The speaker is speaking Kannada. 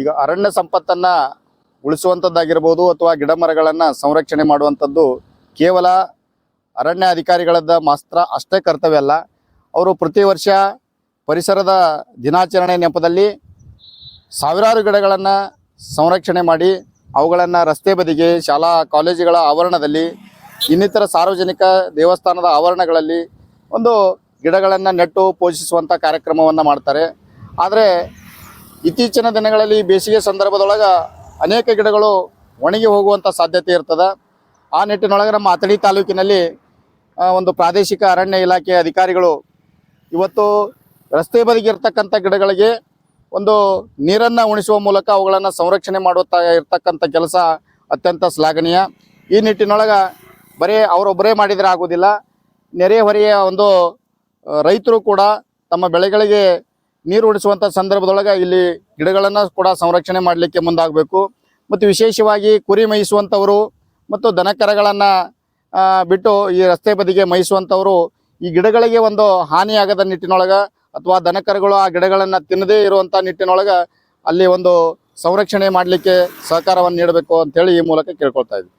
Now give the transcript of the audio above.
ಈಗ ಅರಣ್ಯ ಸಂಪತ್ತನ್ನ ಉಳಿಸುವಂಥದ್ದಾಗಿರ್ಬೋದು ಅಥವಾ ಗಿಡ ಮರಗಳನ್ನ ಸಂರಕ್ಷಣೆ ಮಾಡುವಂಥದ್ದು ಕೇವಲ ಅರಣ್ಯ ಅಧಿಕಾರಿಗಳದ್ದ ಮಾತ್ರ ಅಷ್ಟೇ ಕರ್ತವ್ಯ ಅಲ್ಲ. ಅವರು ಪ್ರತಿ ವರ್ಷ ಪರಿಸರದ ದಿನಾಚರಣೆ ನೆಪದಲ್ಲಿ ಸಾವಿರಾರು ಗಿಡಗಳನ್ನು ಸಂರಕ್ಷಣೆ ಮಾಡಿ ಅವುಗಳನ್ನು ರಸ್ತೆ ಬದಿಗೆ, ಶಾಲಾ ಕಾಲೇಜುಗಳ ಆವರಣದಲ್ಲಿ, ಇನ್ನಿತರ ಸಾರ್ವಜನಿಕ ದೇವಸ್ಥಾನದ ಆವರಣಗಳಲ್ಲಿ ಒಂದು ಗಿಡಗಳನ್ನು ನೆಟ್ಟು ಪೋಷಿಸುವಂಥ ಕಾರ್ಯಕ್ರಮವನ್ನು ಮಾಡ್ತಾರೆ. ಆದರೆ ಇತ್ತೀಚಿನ ದಿನಗಳಲ್ಲಿ ಬೇಸಿಗೆ ಸಂದರ್ಭದೊಳಗೆ ಅನೇಕ ಗಿಡಗಳು ಒಣಗಿ ಹೋಗುವಂಥ ಸಾಧ್ಯತೆ ಇರ್ತದೆ. ಆ ನಿಟ್ಟಿನೊಳಗೆ ನಮ್ಮ ಅಥಣಿ ತಾಲೂಕಿನಲ್ಲಿ ಒಂದು ಪ್ರಾದೇಶಿಕ ಅರಣ್ಯ ಇಲಾಖೆ ಅಧಿಕಾರಿಗಳು ಇವತ್ತು ರಸ್ತೆ ಬದಿಗೆ ಇರ್ತಕ್ಕಂಥ ಗಿಡಗಳಿಗೆ ಒಂದು ನೀರನ್ನು ಉಣಿಸುವ ಮೂಲಕ ಅವುಗಳನ್ನು ಸಂರಕ್ಷಣೆ ಮಾಡುತ್ತಾ ಇರ್ತಕ್ಕಂಥ ಕೆಲಸ ಅತ್ಯಂತ ಶ್ಲಾಘನೀಯ. ಈ ನಿಟ್ಟಿನೊಳಗೆ ಬರೀ ಅವರೊಬ್ಬರೇ ಮಾಡಿದರೆ ಆಗೋದಿಲ್ಲ. ನೆರೆಹೊರೆಯ ಒಂದು ರೈತರು ಕೂಡ ತಮ್ಮ ಬೆಳೆಗಳಿಗೆ ನೀರು ಉಣಿಸುವಂಥ ಸಂದರ್ಭದೊಳಗೆ ಇಲ್ಲಿ ಗಿಡಗಳನ್ನು ಕೂಡ ಸಂರಕ್ಷಣೆ ಮಾಡಲಿಕ್ಕೆ ಮುಂದಾಗಬೇಕು. ಮತ್ತು ವಿಶೇಷವಾಗಿ ಕುರಿ ಮೇಯಿಸುವಂಥವರು ಮತ್ತು ದನಕರಗಳನ್ನು ಬಿಟ್ಟು ಈ ರಸ್ತೆ ಬದಿಗೆ ಮೇಯಿಸುವಂಥವರು ಈ ಗಿಡಗಳಿಗೆ ಒಂದು ಹಾನಿಯಾಗದ ನಿಟ್ಟಿನೊಳಗೆ ಅಥವಾ ದನಕರುಗಳು ಆ ಗಿಡಗಳನ್ನು ತಿನ್ನದೇ ಇರುವಂಥ ನಿಟ್ಟಿನೊಳಗೆ ಅಲ್ಲಿ ಒಂದು ಸಂರಕ್ಷಣೆ ಮಾಡಲಿಕ್ಕೆ ಸಹಕಾರವನ್ನು ನೀಡಬೇಕು ಅಂತೇಳಿ ಈ ಮೂಲಕ ಕೇಳ್ಕೊಳ್ತಾ ಇದ್ವಿ.